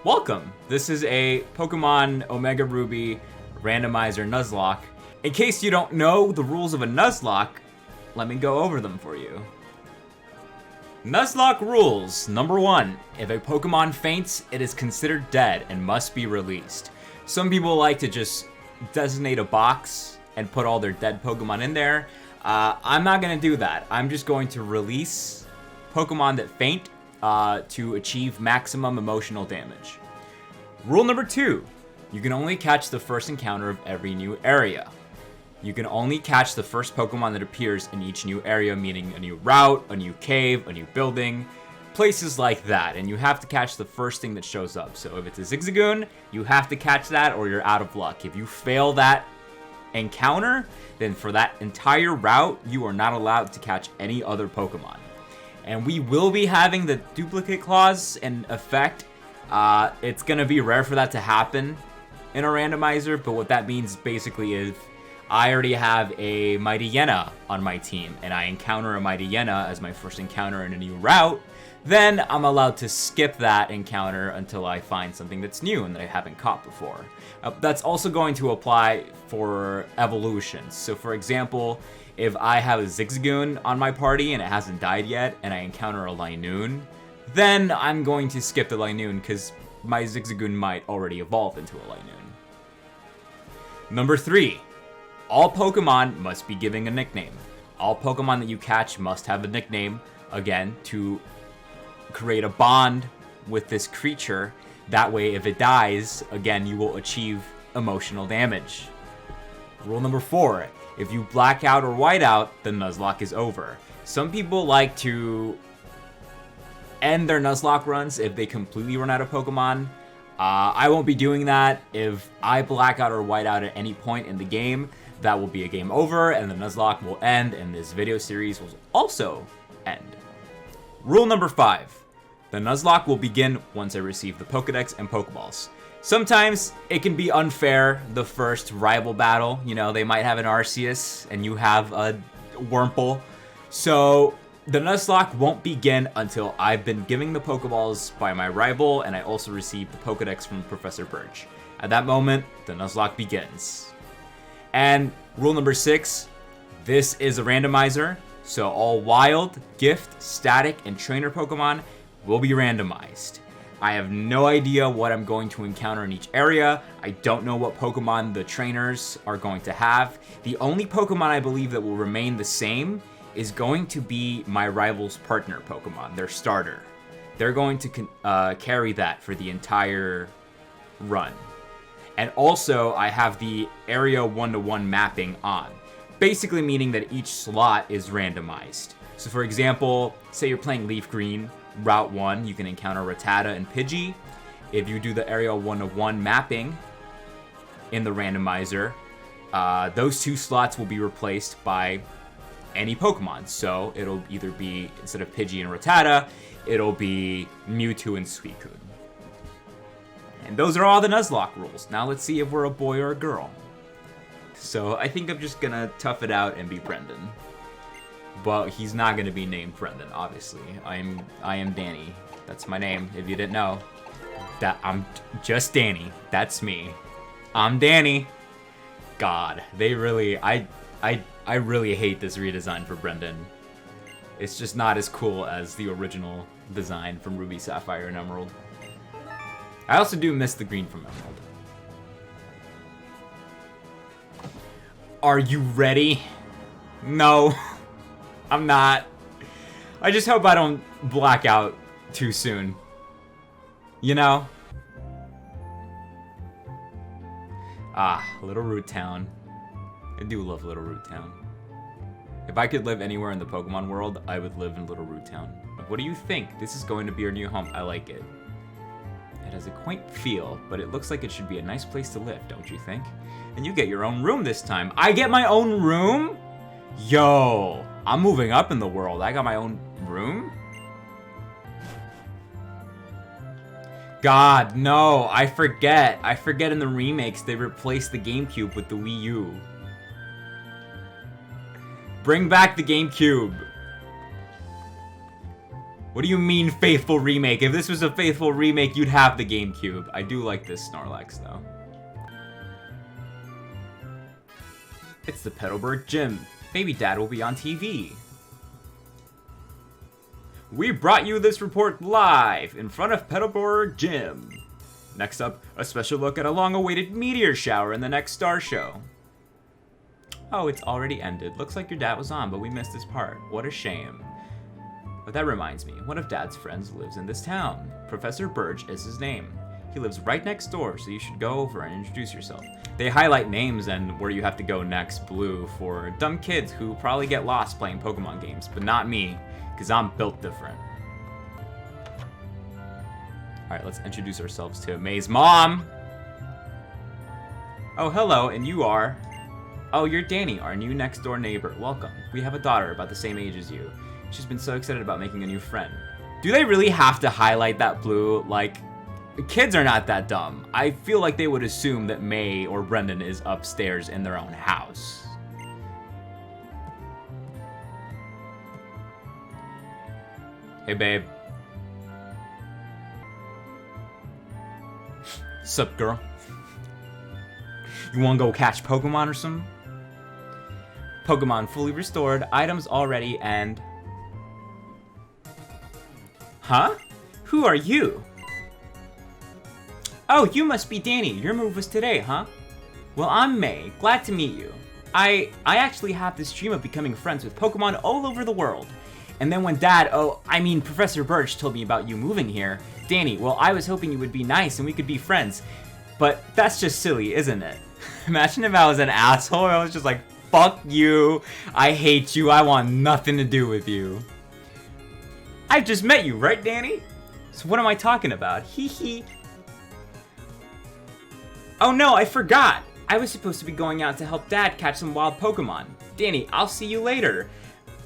Welcome! This is a Pokemon Omega Ruby Randomizer Nuzlocke. In case you don't know the rules of a Nuzlocke, let me go over them for you. Nuzlocke rules. Number 1. If a Pokemon faints, it is considered dead and must be released. Some people like to just designate a box and put all their dead Pokemon in there. I'm not going to do that. I'm just going to release Pokemon that faint to achieve maximum emotional damage. Rule number 2. You can only catch the first encounter of every new area. You can only catch the first Pokemon that appears in each new area, meaning a new route, a new cave, a new building, places like that. And you have to catch the first thing that shows up. So if it's a Zigzagoon, you have to catch that or you're out of luck. If you fail that encounter, then for that entire route, you are not allowed to catch any other Pokemon. And we will be having the duplicate clause in effect. It's going to be rare for that to happen in a randomizer, but what that means basically is I already have a Mighty Yena on my team, and I encounter a Mighty Yena as my first encounter in a new route, then I'm allowed to skip that encounter until I find something that's new and that I haven't caught before. That's also going to apply for evolutions. So for example, if I have a Zigzagoon on my party and it hasn't died yet, and I encounter a Linoon, then I'm going to skip the Linoon because my Zigzagoon might already evolve into a Linoon. Number 3. All Pokemon must be given a nickname. All Pokemon that you catch must have a nickname, again, to create a bond with this creature. That way, if it dies, again, you will achieve emotional damage. Rule number 4. If you black out or white out, the Nuzlocke is over. Some people like to end their Nuzlocke runs if they completely run out of Pokemon. I won't be doing that. If I black out or white out at any point in the game, that will be a game over, and the Nuzlocke will end, and this video series will also end. Rule number 5. The Nuzlocke will begin once I receive the Pokedex and Pokeballs. Sometimes it can be unfair, the first rival battle. You know, they might have an Arceus, and you have a Wurmple. So the Nuzlocke won't begin until I've been giving the Pokeballs by my rival, and I also receive the Pokedex from Professor Birch. At that moment, the Nuzlocke begins. And rule number 6, this is a randomizer, so all wild, gift, static, and trainer Pokemon will be randomized. I have no idea what I'm going to encounter in each area. I don't know what Pokemon the trainers are going to have. The only Pokemon I believe that will remain the same is going to be my rival's partner Pokemon, their starter. They're going to carry that for the entire run. And also, I have the area 1-to-1 mapping on. Basically meaning that each slot is randomized. So for example, say you're playing Leaf Green, Route 1, you can encounter Rattata and Pidgey. If you do the area 1-to-1 mapping in the randomizer, those 2 slots will be replaced by any Pokemon. So it'll either be, instead of Pidgey and Rattata, it'll be Mewtwo and Suicune. And those are all the Nuzlocke rules. Now let's see if we're a boy or a girl. So I think I'm just gonna tough it out and be Brendan. But he's not gonna be named Brendan, obviously. I am Danny. That's my name, if you didn't know. I'm just Danny. That's me. I'm Danny. God, they really, I really hate this redesign for Brendan. It's just not as cool as the original design from Ruby, Sapphire, and Emerald. I also do miss the green from Emerald. Are you ready? No, I'm not. I just hope I don't black out too soon. You know? Little Root Town. I do love Little Root Town. If I could live anywhere in the Pokemon world, I would live in Little Root Town. What do you think? This is going to be your new home. I like it. It has a quaint feel, but it looks like it should be a nice place to live, don't you think? And you get your own room this time. I get my own room? Yo, I'm moving up in the world. I got my own room? God, no, I forget. I forget in the remakes they replaced the GameCube with the Wii U. Bring back the GameCube. What do you mean faithful remake? If this was a faithful remake, you'd have the GameCube. I do like this Snorlax though. It's the Petalburg Gym. Baby Dad will be on TV. We brought you this report live in front of Petalburg Gym. Next up, a special look at a long-awaited meteor shower in the next Star Show. Oh, it's already ended. Looks like your dad was on, but we missed his part. What a shame. But that reminds me, one of Dad's friends lives in this town. Professor Birch is his name. He lives right next door, so you should go over and introduce yourself. They highlight names and where you have to go next blue for dumb kids who probably get lost playing Pokemon games, but not me, because I'm built different. Alright, let's introduce ourselves to May's mom. Oh, hello, and you are? Oh, you're Danny, our new next door neighbor. Welcome. We have a daughter about the same age as you. She's been so excited about making a new friend. Do they really have to highlight that blue? Like, kids are not that dumb. I feel like they would assume that May or Brendan is upstairs in their own house. Hey, babe. Sup, girl? You wanna go catch Pokemon or something? Pokemon fully restored, items already, and... Huh? Who are you? Oh, you must be Danny. Your move was today, huh? Well, I'm May. Glad to meet you. I actually have this dream of becoming friends with Pokemon all over the world. And then when Professor Birch told me about you moving here, Danny, well, I was hoping you would be nice and we could be friends. But that's just silly, isn't it? Imagine if I was an asshole and I was just like, fuck you, I hate you, I want nothing to do with you. I've just met you, right, Danny? So what am I talking about? Hee hee. Oh no, I forgot. I was supposed to be going out to help Dad catch some wild Pokemon. Danny, I'll see you later.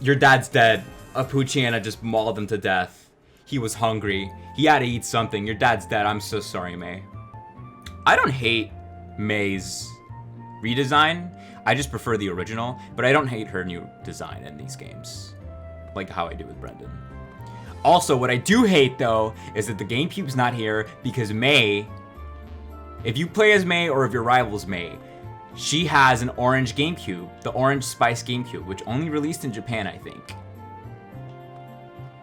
Your dad's dead. A Poochyena just mauled him to death. He was hungry. He had to eat something. Your dad's dead. I'm so sorry, May. I don't hate May's redesign. I just prefer the original, but I don't hate her new design in these games. Like how I do with Brendan. Also, what I do hate, though, is that the GameCube's not here because May, if you play as May or if your rival's May, she has an orange GameCube, the Orange Spice GameCube, which only released in Japan, I think.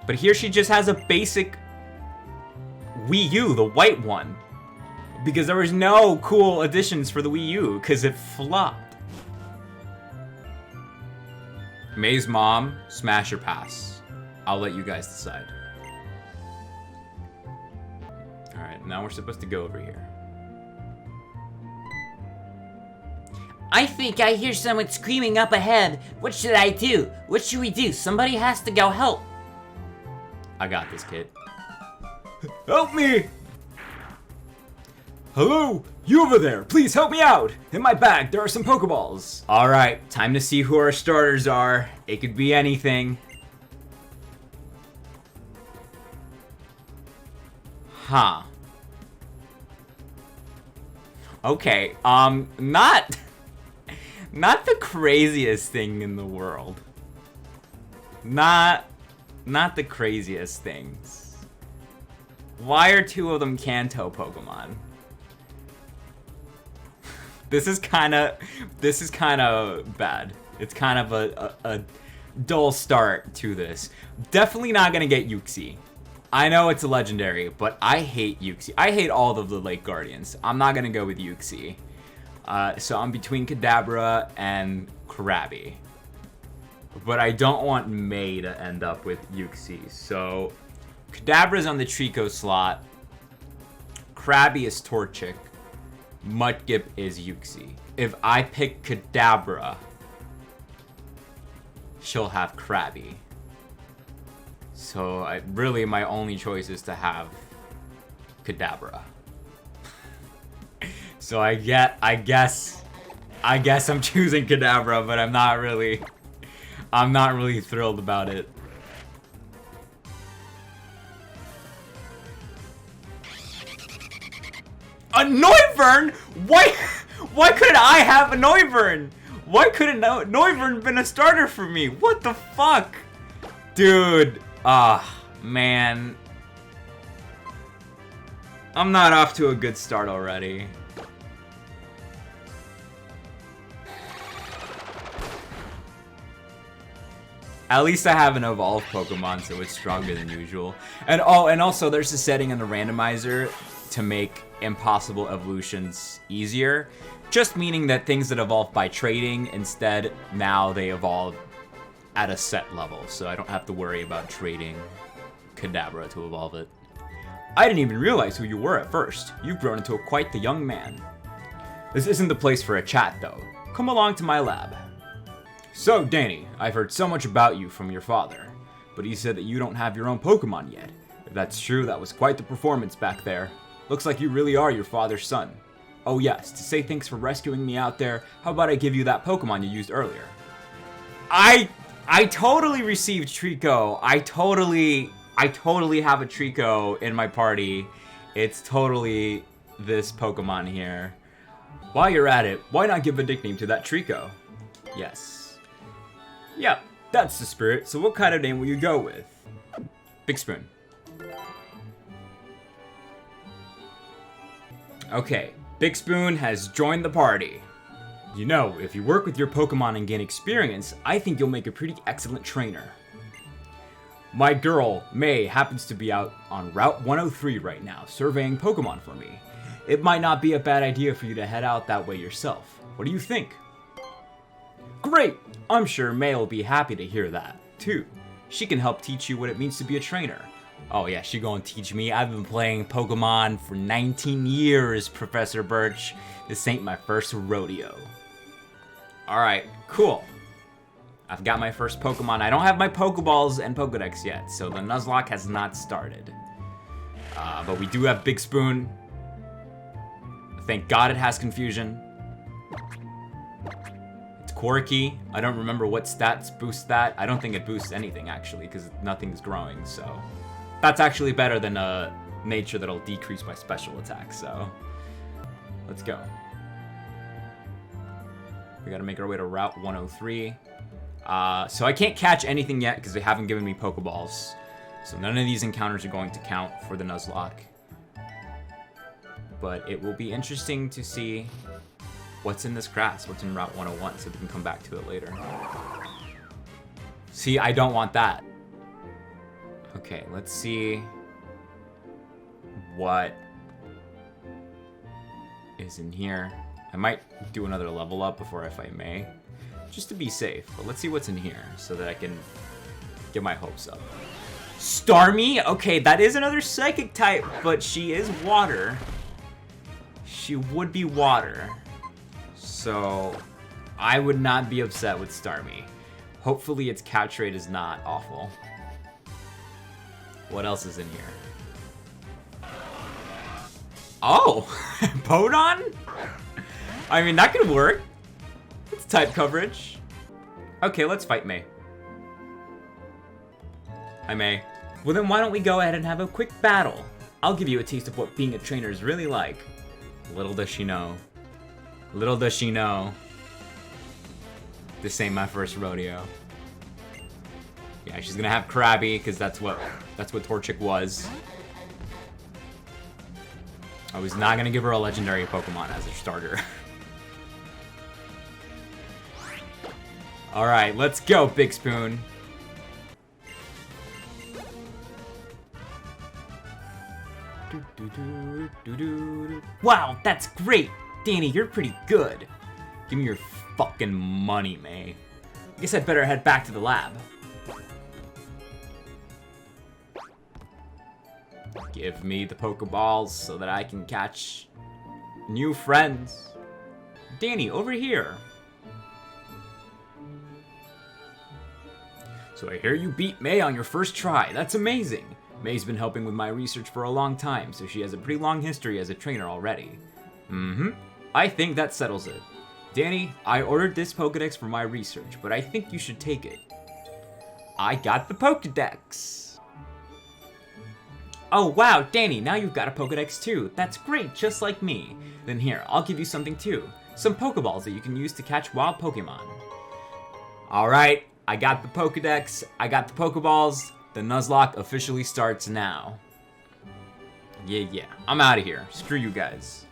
But here she just has a basic Wii U, the white one, because there was no cool additions for the Wii U, because it flopped. May's mom, smash or pass? I'll let you guys decide. Alright, now we're supposed to go over here. I think I hear someone screaming up ahead. What should I do? What should we do? Somebody has to go help. I got this, kid. Help me! Hello? You over there, please help me out! In my bag, there are some Pokeballs. Alright, time to see who our starters are. It could be anything. Huh. Okay, not the craziest thing in the world. Not the craziest things. Why are two of them Kanto Pokemon? This is kind of bad. It's kind of a dull start to this. Definitely not gonna get Uxie. I know it's a legendary, but I hate Uxie. I hate all of the Lake Guardians. I'm not gonna go with Uxie. So I'm between Kadabra and Krabby. But I don't want May to end up with Uxie. So Kadabra's on the Trico slot. Krabby is Torchic. Mudkip is Uxie. If I pick Kadabra, she'll have Krabby. So really my only choice is to have Kadabra. So I guess I'm choosing Kadabra, but I'm not really thrilled about it. A Noivern? Why couldn't I have a Noivern? Why couldn't Noivern been a starter for me? What the fuck? Dude, Man. I'm not off to a good start already. At least I have an evolved Pokemon, so it's stronger than usual. And also there's a setting in the randomizer to make impossible evolutions easier. Just meaning that things that evolve by trading, instead, now they evolve at a set level. So I don't have to worry about trading Kadabra to evolve it. I didn't even realize who you were at first. You've grown into quite the young man. This isn't the place for a chat, though. Come along to my lab. So, Danny, I've heard so much about you from your father, but he said that you don't have your own Pokemon yet. If that's true, that was quite the performance back there. Looks like you really are your father's son. Oh yes, to say thanks for rescuing me out there, how about I give you that Pokemon you used earlier? I totally received Trico. I totally have a Trico in my party. It's totally this Pokemon here. While you're at it, why not give a nickname to that Trico? Yes. Yep, that's the spirit. So what kind of name will you go with? Big Spoon. Okay, Big Spoon has joined the party. You know, if you work with your Pokemon and gain experience, I think you'll make a pretty excellent trainer. My girl, May, happens to be out on Route 103 right now, surveying Pokemon for me. It might not be a bad idea for you to head out that way yourself. What do you think? Great! I'm sure May will be happy to hear that, too. She can help teach you what it means to be a trainer. Oh yeah, she gonna teach me. I've been playing Pokemon for 19 years, Professor Birch. This ain't my first rodeo. Alright, cool. I've got my first Pokemon. I don't have my Pokeballs and Pokedex yet, so the Nuzlocke has not started. But we do have Big Spoon. Thank God it has Confusion. It's quirky. I don't remember what stats boost that. I don't think it boosts anything, actually, because nothing's growing, so... That's actually better than nature that'll decrease my special attack, so... Let's go. We gotta make our way to Route 103. So I can't catch anything yet because they haven't given me Pokeballs. So none of these encounters are going to count for the Nuzlocke. But it will be interesting to see what's in this grass, what's in Route 101, so we can come back to it later. See, I don't want that. Okay, let's see what is in here. I might do another level up before if I may, just to be safe. But let's see what's in here so that I can get my hopes up. Starmie? Okay, that is another psychic type, but she is water. She would be water. So I would not be upset with Starmie. Hopefully its catch rate is not awful. What else is in here? Oh! Podon? I mean, that could work. It's type coverage. Okay, let's fight May. Hi, May. Well, then why don't we go ahead and have a quick battle? I'll give you a taste of what being a trainer is really like. Little does she know. Little does she know. This ain't my first rodeo. Yeah, she's gonna have Krabby, because that's what Torchic was. I was not gonna give her a legendary Pokemon as a starter. Alright, let's go, Big Spoon. Wow, that's great! Danny, you're pretty good. Give me your fucking money, May. I guess I'd better head back to the lab. Give me the Pokeballs so that I can catch new friends. Danny, over here. So I hear you beat May on your first try. That's amazing. May's been helping with my research for a long time, so she has a pretty long history as a trainer already. I think that settles it. Danny, I ordered this Pokedex for my research, but I think you should take it. I got the Pokedex. Oh wow, Danny, now you've got a Pokedex too. That's great, just like me. Then here, I'll give you something too. Some Pokeballs that you can use to catch wild Pokemon. Alright, I got the Pokedex, I got the Pokeballs. The Nuzlocke officially starts now. Yeah. I'm out of here. Screw you guys.